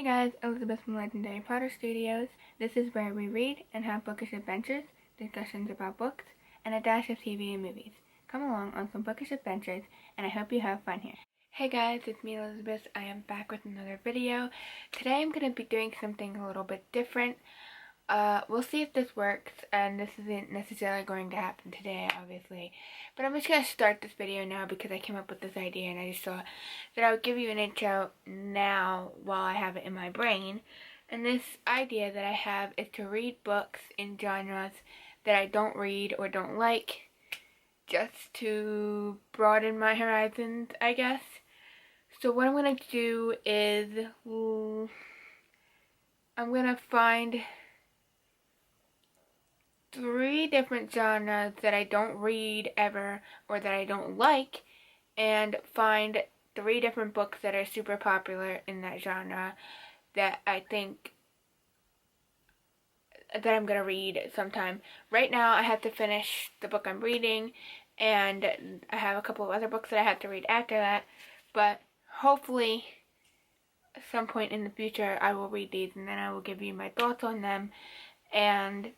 Hey guys, Elisabeth from Legendary Potter Studios. This is where we read and have bookish adventures, discussions about books, and a dash of TV and movies. Come along on some bookish adventures, and I hope you have fun here. Hey guys, it's me Elisabeth. I am back with another video. Today I'm going to be doing something a little bit different. We'll see if this works, and this isn't necessarily going to happen today, obviously. But I'm just going to start this video now because I came up with this idea, and I just thought that I would give you an intro now while I have it in my brain. And this idea that I have is to read books in genres that I don't read or don't like, just to broaden my horizons, I guess. So what I'm going to do is, I'm going to find 3 different genres that I don't read ever or that I don't like, and find 3 different books that are super popular in that genre that I think that I'm going to read sometime. Right now I have to finish the book I'm reading, and I have a couple of other books that I have to read after that, but hopefully at some point in the future I will read these, and then I will give you my thoughts on them, and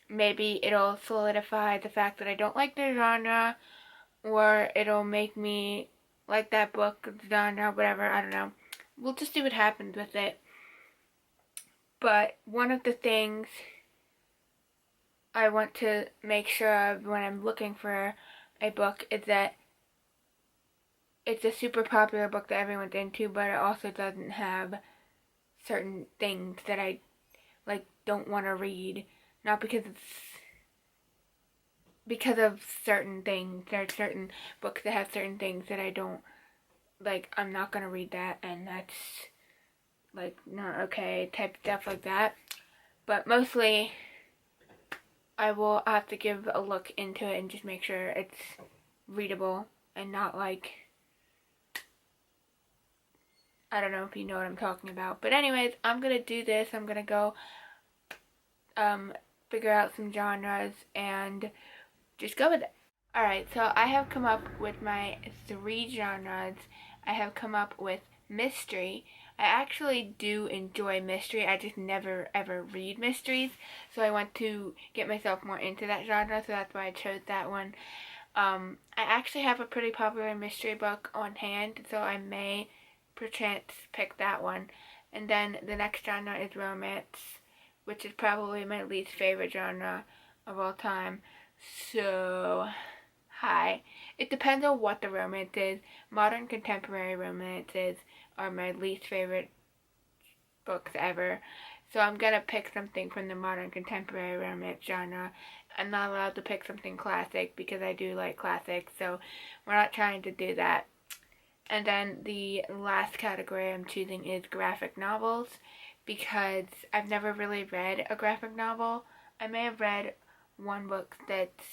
maybe it'll solidify the fact that I don't like the genre, or it'll make me like that book, genre, whatever, I don't know. We'll just see what happens with it. But one of the things I want to make sure of when I'm looking for a book is that it's a super popular book that everyone's into, but it also doesn't have certain things that I don't want to read. Not because of certain things. There are certain books that have certain things that I don't like. I'm not gonna read that, and that's not okay, type stuff like that. But mostly I will have to give a look into it and just make sure it's readable and not I don't know if you know what I'm talking about. But anyways, I'm gonna do this. I'm gonna go figure out some genres and just go with it. Alright, so I have come up with my 3 genres. I have come up with mystery. I actually do enjoy mystery. I just never ever read mysteries, so I want to get myself more into that genre, so that's why I chose that one. I actually have a pretty popular mystery book on hand, so I may perchance pick that one. And then the next genre is romance, which is probably my least favorite genre of all time. So, hi. It depends on what the romance is. Modern contemporary romances are my least favorite books ever. So I'm gonna pick something from the modern contemporary romance genre. I'm not allowed to pick something classic because I do like classics, so we're not trying to do that. And then the last category I'm choosing is graphic novels, because I've never really read a graphic novel. I may have read one book that's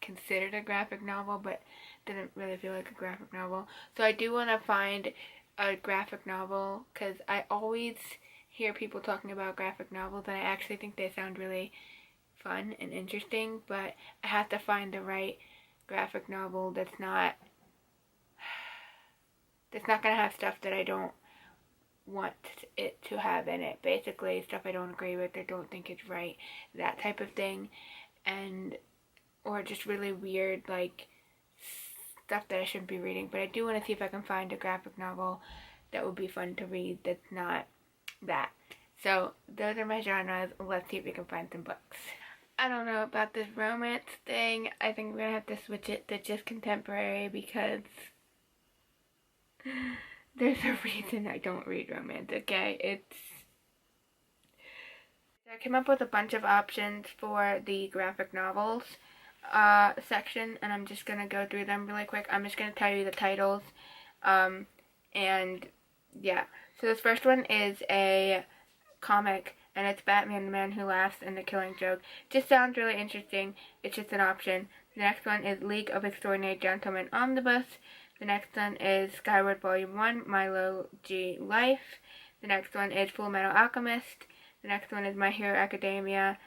considered a graphic novel, but didn't really feel like a graphic novel. So I do want to find a graphic novel, because I always hear people talking about graphic novels, and I actually think they sound really fun and interesting, but I have to find the right graphic novel that's not going to have stuff that I don't want it to have in it. Basically, stuff I don't agree with or don't think is right, that type of thing, or just really weird, stuff that I shouldn't be reading. But I do want to see if I can find a graphic novel that would be fun to read that's not that. So those are my genres. Let's see if we can find some books. I don't know about this romance thing. I think we're gonna have to switch it to just contemporary, because there's a reason I don't read romance, okay? I came up with a bunch of options for the graphic novels section, and I'm just gonna go through them really quick. I'm just gonna tell you the titles, and yeah. So this first one is a comic, and it's Batman the Man Who Laughs and the Killing Joke. Just sounds really interesting. It's just an option. The next one is League of Extraordinary Gentlemen Omnibus. The next one is Skyward Volume 1, Milo G. Life. The next one is Fullmetal Alchemist. The next one is My Hero Academia.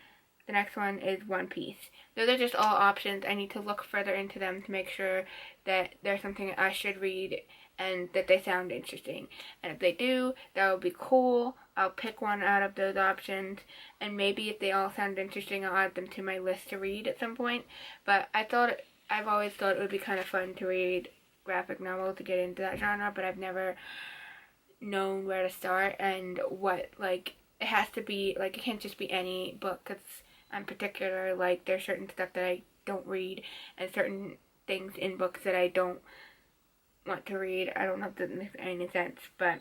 The next one is One Piece. Those are just all options. I need to look further into them to make sure that there's something I should read and that they sound interesting. And if they do, that would be cool. I'll pick one out of those options, and maybe if they all sound interesting, I'll add them to my list to read at some point. But I've always thought it would be kind of fun to read graphic novels, to get into that genre, but I've never known where to start and what, like, it has to be, like, it can't just be any book, because I'm particular, like, there's certain stuff that I don't read, and certain things in books that I don't want to read. I don't know if that makes any sense, but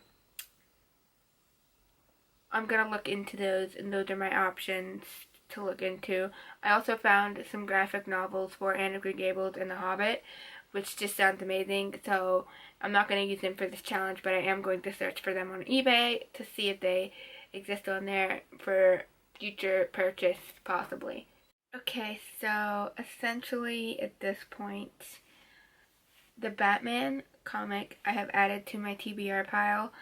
I'm gonna look into those, and those are my options to look into. I also found some graphic novels for Anne of Green Gables and The Hobbit, which just sounds amazing, so I'm not going to use them for this challenge, but I am going to search for them on eBay to see if they exist on there for future purchase, possibly. Okay, so essentially at this point, the Batman comic I have added to my TBR pile.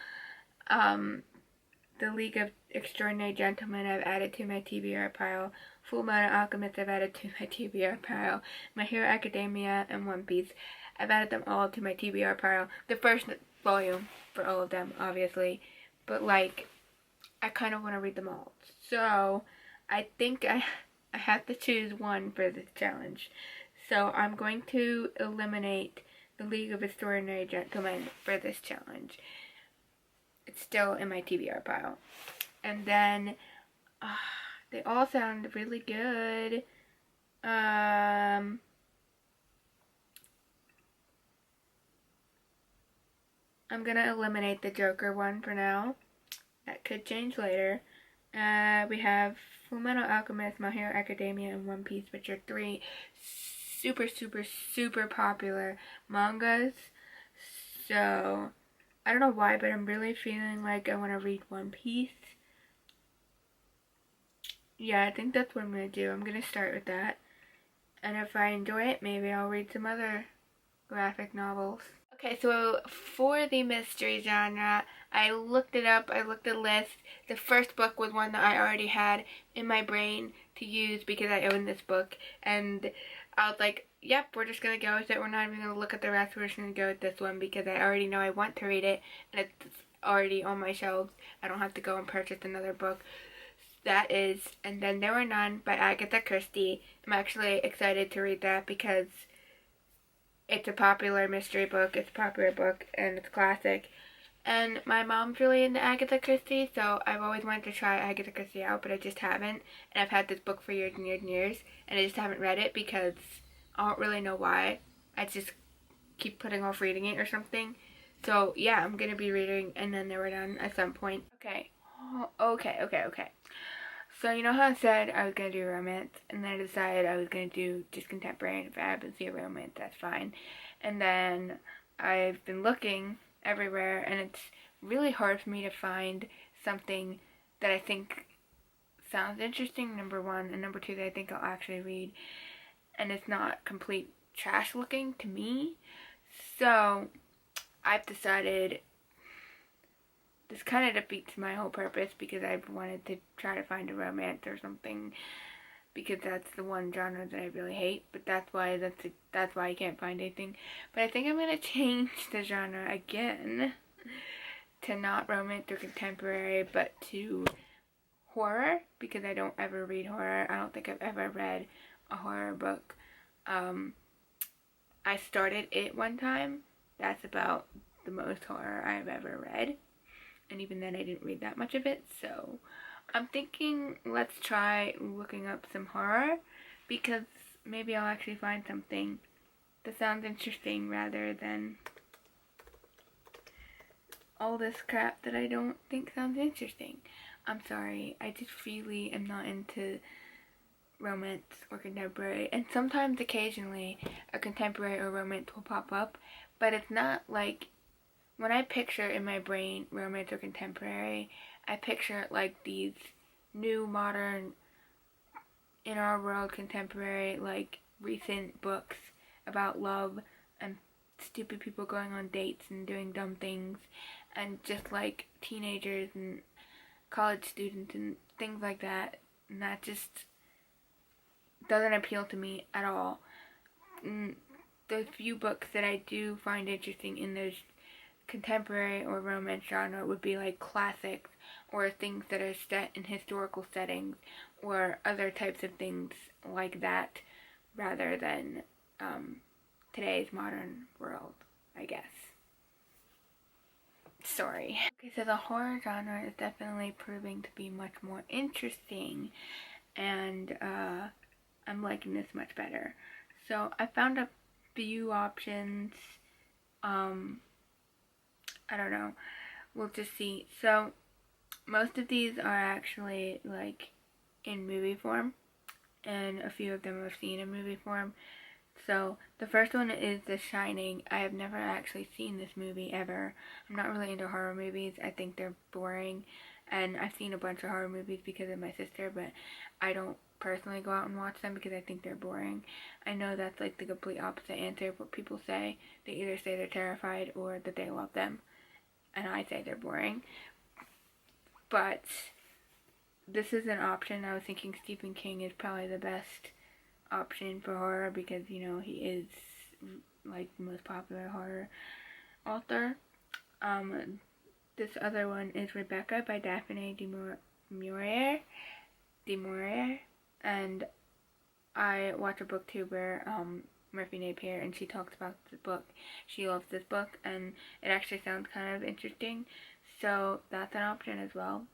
The League of Extraordinary Gentlemen I've added to my TBR pile. Fullmetal Alchemist I've added to my TBR pile. My Hero Academia and One Piece, I've added them all to my TBR pile. The first volume for all of them, obviously. But, like, I kind of want to read them all. So, I think I have to choose one for this challenge. So, I'm going to eliminate the League of Extraordinary Gentlemen for this challenge. It's still in my TBR pile. And then, they all sound really good. I'm gonna eliminate the Joker one for now. That could change later. We have Fullmetal Alchemist, My Hero Academia, and One Piece, which are three super, super, super popular mangas. So, I don't know why, but I'm really feeling like I want to read One Piece. Yeah, I think that's what I'm going to do. I'm going to start with that. And if I enjoy it, maybe I'll read some other graphic novels. Okay, so for the mystery genre, I looked it up, I looked at the list. The first book was one that I already had in my brain to use because I own this book. And I was like, yep, we're just going to go with it. We're not even going to look at the rest. We're just going to go with this one because I already know I want to read it. And it's already on my shelves. I don't have to go and purchase another book. That is And Then There Were None by Agatha Christie. I'm actually excited to read that because it's a popular mystery book, it's a popular book, and it's classic. And my mom's really into Agatha Christie, so I've always wanted to try Agatha Christie out, but I just haven't. And I've had this book for years and years and years, and I just haven't read it because I don't really know why. I just keep putting off reading it or something. So yeah, I'm going to be reading And Then There Were None at some point. Okay. So you know how I said I was going to do romance, and then I decided I was going to do just contemporary, and if I happen to see a romance, that's fine. And then I've been looking everywhere, and it's really hard for me to find something that I think sounds interesting, number one, and number two, that I think I'll actually read, and it's not complete trash looking to me. So I've decided this kind of defeats my whole purpose because I've wanted to try to find a romance or something because that's the one genre that I really hate, but that's why I can't find anything. But I think I'm going to change the genre again to not romance or contemporary, but to horror, because I don't ever read horror. I don't think I've ever read a horror book. I started it one time. That's about the most horror I've ever read. And even then I didn't read that much of it, so I'm thinking let's try looking up some horror, because maybe I'll actually find something that sounds interesting rather than all this crap that I don't think sounds interesting. I'm sorry, I just really am not into romance or contemporary, and sometimes occasionally a contemporary or romance will pop up, but it's not like, when I picture in my brain romance or contemporary, I picture it like these new, modern, in our world contemporary, like recent books about love and stupid people going on dates and doing dumb things, and just like teenagers and college students and things like that. And that just doesn't appeal to me at all. The few books that I do find interesting in those contemporary or romance genre would be like classics or things that are set in historical settings or other types of things like that rather than today's modern world, I guess. Sorry. Okay, so the horror genre is definitely proving to be much more interesting, and I'm liking this much better. So I found a few options. I don't know. We'll just see. So most of these are actually like in movie form, and a few of them I've seen in movie form. So the first one is The Shining. I have never actually seen this movie ever. I'm not really into horror movies. I think they're boring, and I've seen a bunch of horror movies because of my sister, but I don't personally go out and watch them because I think they're boring. I know that's like the complete opposite answer of what people say. They either say they're terrified or that they love them, and I say they're boring. But this is an option. I was thinking Stephen King is probably the best option for horror because, you know, he is like the most popular horror author. This other one is Rebecca by Daphne du Maurier, and I watch a booktuber, Murphy Napier, and she talks about the book. She loves this book, and it actually sounds kind of interesting, so that's an option as well.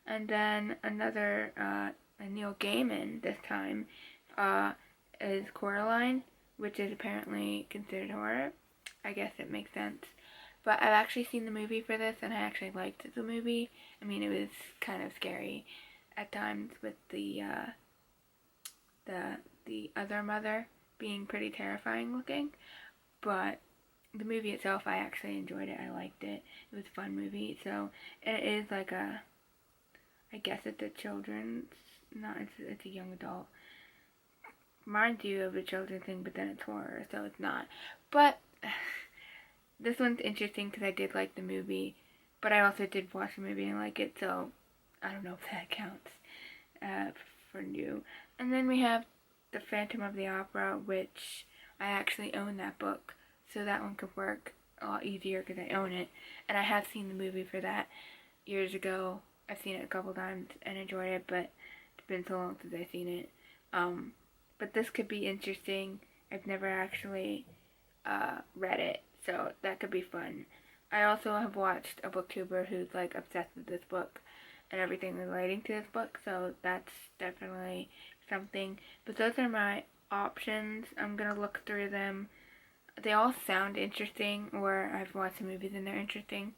And then another, Neil Gaiman this time, is Coraline, which is apparently considered horror. I guess it makes sense. But I've actually seen the movie for this, and I actually liked the movie. I mean, it was kind of scary at times with the other mother being pretty terrifying looking. But the movie itself, I actually enjoyed it. I liked it. It was a fun movie. So it is like a, I guess it's a children's, not, it's a young adult. Reminds you of a children's thing, but then it's horror, so it's not. But this one's interesting because I did like the movie, but I also did watch the movie and like it, so I don't know if that counts for new. And then we have The Phantom of the Opera, which I actually own that book, so that one could work a lot easier because I own it. And I have seen the movie for that years ago. I've seen it a couple times and enjoyed it, but it's been so long since I've seen it. But this could be interesting. I've never actually read it, so that could be fun. I also have watched a booktuber who's like obsessed with this book and everything relating to this book, so that's definitely something. But those are my options. I'm gonna look through them. They all sound interesting, or I've watched the movies and they're interesting.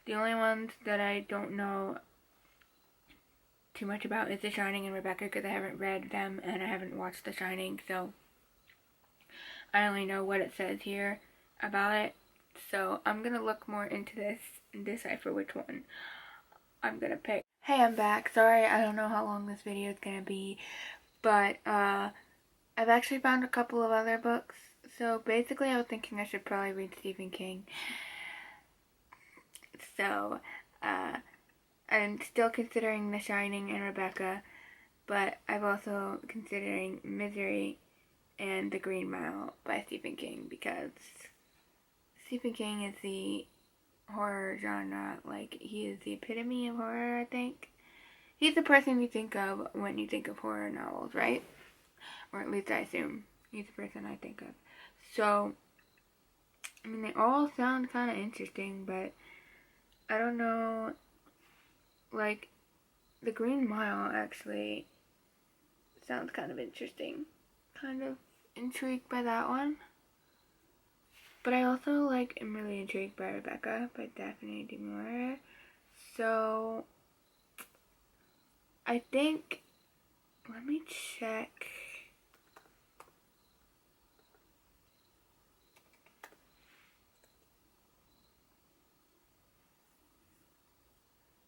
The only ones that I don't know too much about is The Shining and Rebecca because I haven't read them and I haven't watched The Shining, so I only know what it says here about it. So I'm gonna look more into this and decipher which one I'm gonna pick. Hey, I'm back. Sorry, I don't know how long this video is gonna be, but I've actually found a couple of other books. So basically I was thinking I should probably read Stephen King. So I'm still considering The Shining and Rebecca, but I'm also considering Misery and The Green Mile by Stephen King because Stephen King is the horror genre. Like, he is the epitome of horror, I think. He's the person you think of when you think of horror novels, right? Or at least I assume he's the person I think of. So, I mean, they all sound kind of interesting, but I don't know. Like, The Green Mile actually sounds kind of interesting. Kind of intrigued by that one. But I also, like, am really intrigued by Rebecca by Daphne du Maurier. So, I think, let me check.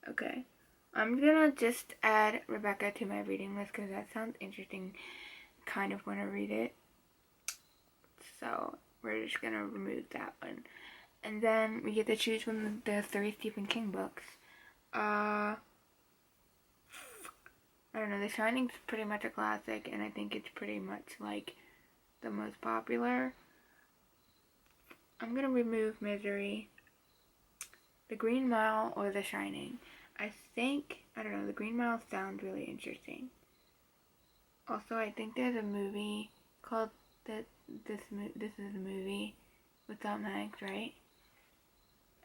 Okay. I'm gonna just add Rebecca to my reading list because that sounds interesting. Kind of want to read it. So we're just gonna remove that one. And then we get to choose from the 3 Stephen King books. I don't know, The Shining's pretty much a classic and I think it's pretty much like the most popular. I'm gonna remove Misery, The Green Mile, or The Shining. I don't know, The Green Mile sounds really interesting. Also, I think there's a movie called This is a movie with Tom Hanks, right?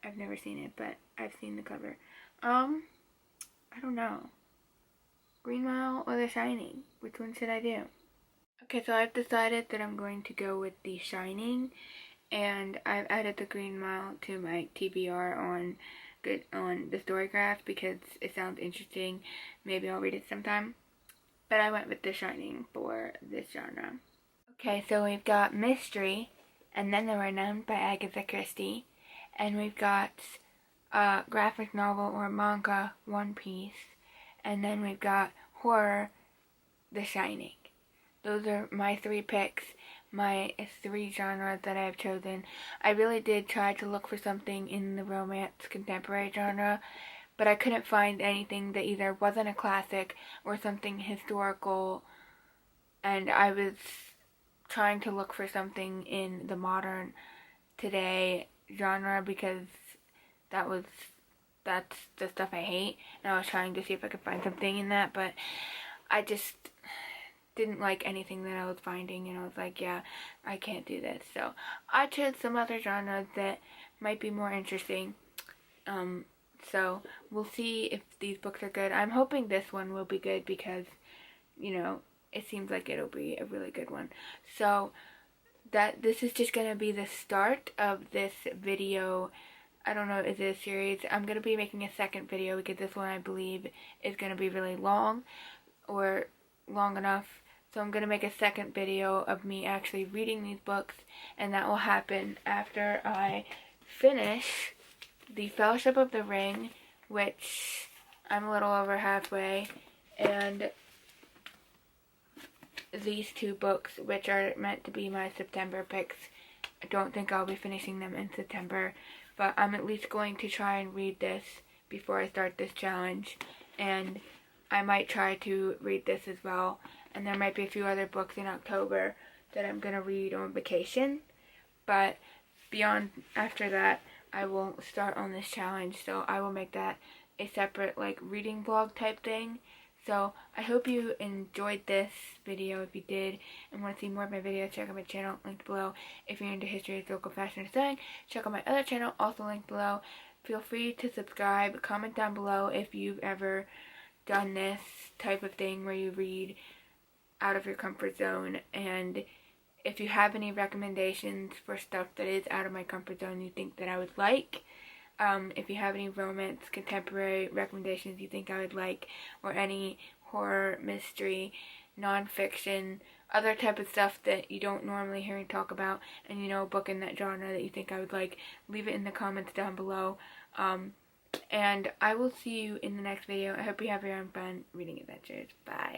I've never seen it, but I've seen the cover. I don't know. Green Mile or The Shining? Which one should I do? Okay, so I've decided that I'm going to go with The Shining, and I've added The Green Mile to my TBR on the Storygraph because it sounds interesting. Maybe I'll read it sometime. But I went with The Shining for this genre. Okay, so we've got mystery, and then there were none by Agatha Christie, and we've got graphic novel or manga, One Piece, and then we've got horror, The Shining. Those are my 3 picks, my 3 genres that I've chosen. I really did try to look for something in the romance contemporary genre, but I couldn't find anything that either wasn't a classic or something historical, and I was trying to look for something in the modern today genre because that's the stuff I hate, and I was trying to see if I could find something in that, but I just didn't like anything that I was finding, and I was like, yeah, I can't do this. So I chose some other genres that might be more interesting. So we'll see if these books are good. I'm hoping this one will be good because, it seems like it'll be a really good one. So this is just going to be the start of this video. I don't know, is it a series? I'm going to be making a second video because this one I believe is going to be really long or long enough. So I'm going to make a second video of me actually reading these books, and that will happen after I finish The Fellowship of the Ring, which I'm a little over halfway, and these 2 books, which are meant to be my September picks. I don't think I'll be finishing them in September, but I'm at least going to try and read this before I start this challenge, and I might try to read this as well, and there might be a few other books in October that I'm going to read on vacation, but after that, I won't start on this challenge, so I will make that a separate, reading vlog type thing. So I hope you enjoyed this video. If you did and want to see more of my videos, check out my channel, linked below. If you're into history, historical, fashion, or sewing, check out my other channel, also linked below. Feel free to subscribe, comment down below if you've ever done this type of thing where you read out of your comfort zone, and if you have any recommendations for stuff that is out of my comfort zone you think that I would like. If you have any romance, contemporary recommendations you think I would like, or any horror, mystery, non-fiction, other type of stuff that you don't normally hear me talk about, and a book in that genre that you think I would like, leave it in the comments down below. And I will see you in the next video. I hope you have your own fun reading adventures. Bye.